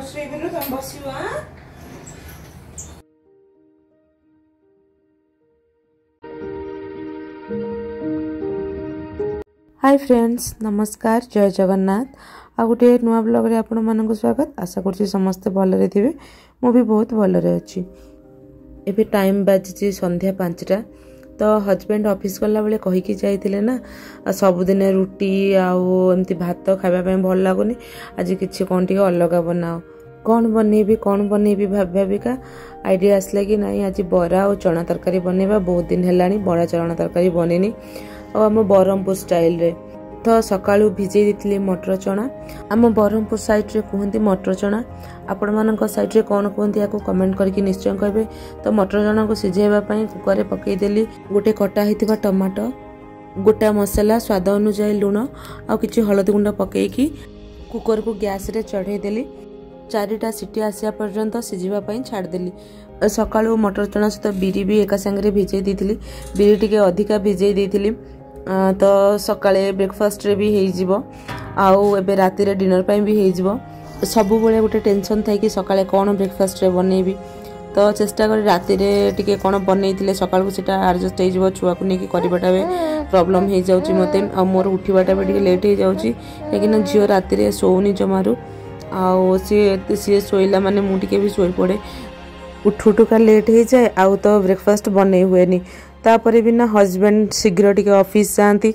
बसैबेलु तुम बसियो हां। Hi friends, नमस्कार, जय जगन्नाथ। आ गोटे नुआ ब्लॉग रे आपण मानक स्वागत। आशा करछि समस्त भलरे थिबे। मु भी बहुत भलरे अछि। एबे टाइम बाजछि संध्या 5टा। तो हजबैंड ऑफिस गला बेले कहि कि जाइथिले ना सब दिन रुटी आउ एमती भात खाइबा पे भल लागुनी, आज किछि कोन टिके अलगा बनाओ। कौन बनेबी भाबिका आइडिया आसला कि नहीं, आज बरा और चना तरकारी बनेबा। बहुत दिन हेलानी बरा चना तरकारी बनेनी और आम बरहमपुर स्टाइल रे। तो सकाळू भिजै देथिले मटर चना। आम बरहमपुर साइड रे कहंती मटर चना। आपण मानक साइड रे कोन कहंती याको कमेंट करके निश्चय कहबे। तो मटर चना को सिझाइबा पई कुकर रे पकई देली गोटे कटा हितिबा टमाटो, गोटा मसाला स्वाद अनुसार लूण आ किछि हळदी गुंडा पकई की कुकर को गैस रे चढ़ाई देली। 4टा सीटी आसिया पर्यंत सिझिबा पई छाड़ देली। सकाळू मटर चना सहित बिरी भी एका संगे भिजै देथिली। बिरी टिके अधिका भिजै देथिली। तो सकाळे ब्रेकफास्ट रे भी हेई जिवो आउ एबे राती रे डिनर पई भी हेई जिवो। सबु बेले गोटे टेंशन थाई कि सकाळे कोन ब्रेकफास्ट रे बनेबी। तो चेष्टा करी राती रे टिके कोन बनेइथिले सकाळ को सेटा एडजस्ट हेई जिवो। छुआ को नेकी करिबाटा बे प्रॉब्लम हेई जाउची मते आ मोर उठिबाटा बे टिके लेट हेई जाउची, लेकिन जियो राती रे सोउनी जमारू आउ सी सोइला माने मु टिके भी सोई पड़े। उठू का लेट हो जाए आउ तो ब्रेकफास्ट बने हुए। तापर भी ना हजबैंड शीघ्र टिके ऑफिस जाती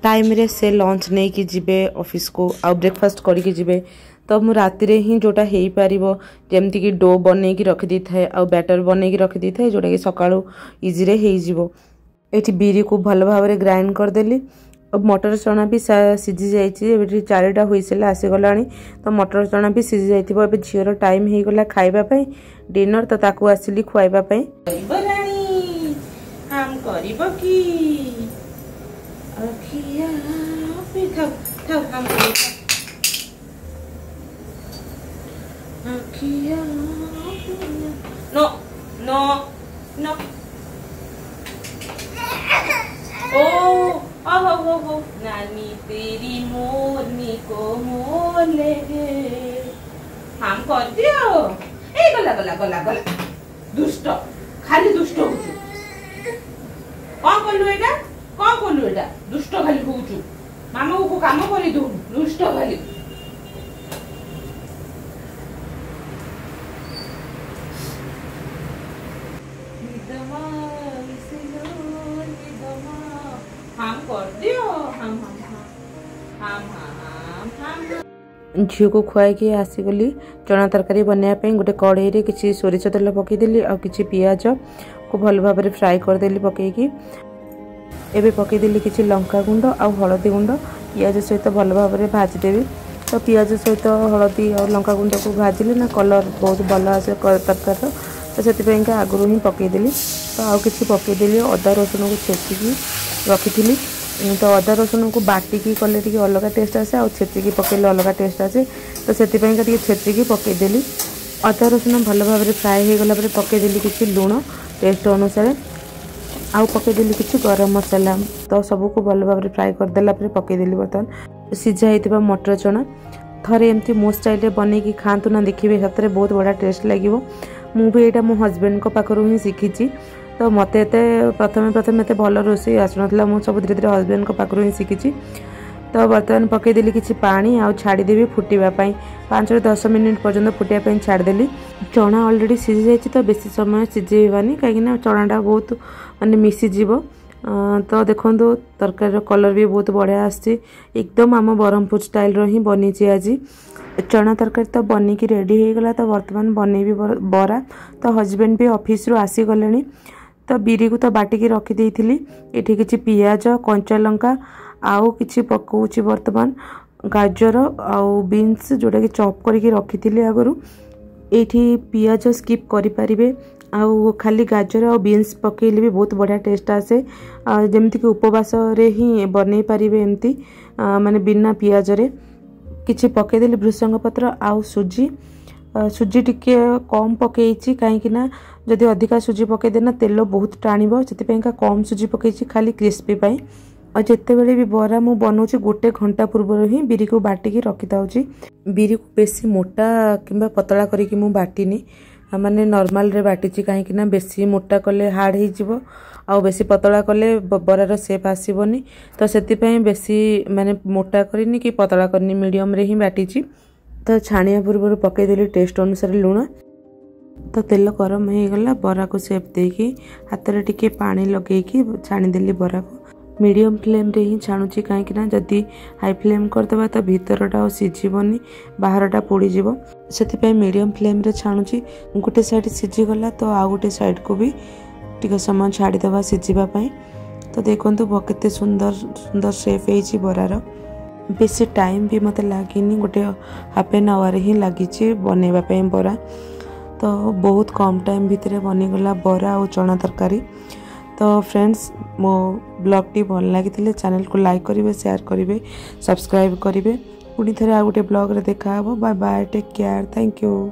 टाइम रे से लंच नहीं कि जिबे ऑफिस को आउ ब्रेकफास्ट करके जिबे। तो मु राति रे ही जोटा हेई पारिबो जेमति कि डो बने की रख दी थाए आउ बैटर बने की रख दी थाए जोटा कि सकाळो इजी रे हेई जिवो। एठी बिरी को भल भाव रे ग्राइंड कर देली। अब मटर चना भी सिझी जाइए। 4टा हुइसेल आसी गलानी। तो मटर चना भी सिझी जाइथिबो। एबे झियर टाइम हे गला खाइबा पई डिनर। तो ताकू आसिली खुआइबा पई। बरानी हम करिबो की अखिया पे थाउ हम अखिया नो नो नो ओ नानी तेरी मोरनी को मोले हम कर दियो। ए गला दुष्ट खाली दुष्ट होचु। कौन कोलु एटा दुष्ट खाली होचु। मामा को काम करी दो दुष्ट खाली। हम कर दियो हम झील को खुआई के आसीगली। चना तरकारी बनवाई गोटे कड़ाई रे किसी सोरिष तेल पकईदेली आ कि पियाज को भल भाव में फ्राए करदेली पकईकी। एबे पकईदेली किसी लंका गुंड आ हलदी गुंड पियाज सहित भल भाव में भाजीदेवी। तो पियाज सहित हलदी और लंका गुंड को भाजिले ना कलर बहुत भल आसे तरकारी। तो से आगुरी ही पकईदेली। तो आउ कि पकईदेली अदा रसुण को छेचिकी रखी। तो अदा रसुण को बाटिकी कले टी अलग टेस्ट आसे आ छेचिकी पकईले अलग टेस्ट आसे। तो से छेचिकी पकईदेली। अदा रसुण भल भाव में फ्राए हो गला पकईदेली किसी लुण टेस्ट अनुसार आउ पकईदेली किसी गरम मसला। तो सबको भल भाव में फ्राए करदेला पकईदेली बर्तमान सिझा होता मटर चना। थरे एमती मो स्टाइल बनईकी खातु ना देखिए सतरे बहुत बड़ा टेस्ट लगे। मु भी यहाँ मो हजबैंड को पाखर ही शिखी। तो मत प्रथम एत भल रोषे आसुना मुझे सब धीरे धीरे हजबैंड को पाखर ही शिखी। तो बर्तमान पकईदेली किसी पानी आउ छाड़देवी फुटापी 5 ରୁ 10 मिनिट पर्यंत फुटापी छाड़देली। चना अलरेडी सिझी जाइए तो बेसी समय सिझेबानी कहीं चनाटा बहुत माने मिसीजीव। तो देखो तरकारी कलर भी बहुत बढ़िया आसी एकदम आम बरहमपुर स्टाइल रो ही बनी आज। चना तरकारी तो बनिकी रेडी हो गला। तो बर्तमान बनैबी बरा। तो हजबैंड भी ऑफिस रू आसी गले। तो बिरी को तो बाटिकी रखी थी। ये किसी पियाज कंचा लंका आउ कि पकाउची बर्तमान गाजर आउ बीन्स जोटा कि चॉप करके रखी थी आगु। ये पियाज स्किप करें आउ खाली गाजर और बीन्स पकईले भी बहुत बढ़िया टेस्ट आसे। जमती कि उपवास रे ही बनई पारे एमती माने बिना पियाज रे किछि पकईदेली भृषंग पत्र आउ सुजी। सुजी टिके कम पकईची कहीं जदि अधिका सुजी पकईदेना तेल बहुत टाणिबो से कम सुजी पकईची खाली क्रिस्पी पाई। और जितेबले भी बरा मु बनाऊँ गोटे घंटा पूर्व ही बिरी को बाटिकी रखी थाउची। बिरी को बेसी मोटा किंबा पतला करिकी मु बाटिनी माने नॉर्मल रे बाटिची काहेकि ना बेसी मोटा कले हार्ड ही जिवो आ बेसी पतला कले बरार शेप आसीबनी तो सेति पई बेसी माने मोटा करिनी कि पतला करनी मीडियम रे ही बाटिची। तो छाणिया पूर्व पकई देली टेस्ट अनुसार लुण। तो तेल गरम हो गला बरा को शेप देकी हाथ रे टिके पानी लगेकी छाणी देली बरा को। मीडियम फ्लेम रे ही छाणुची काहेकि ना जदी हाई फ्लेम करदेबा तो भीतरटा सिझिबनी बाहरटा पोड़ी जीवो सेति पई मीडियम फ्लेम रे छाणुची। गोटे साइड सिझी गला तो आ गोटे साइड को भी टिके समय छाड़ी देबा सिझिबा पई। तो देखंतु केते सुंदर सुंदर शेप हेची बरार। बेसी टाइम भी मते लागिनी गोटे हाफ एन आवर ही लागिची बनेबा पई बरा। तो बहुत कम टाइम भितर बनीगला बरा और चना तरकारी। तो फ्रेंड्स मो ब्लॉग टी भल लगी चैनल को लाइक करेंगे शेयर करेंगे सब्सक्राइब करेंगे पुणी थे आ गोटे ब्लॉग रे देखा। Bye bye take care thank you.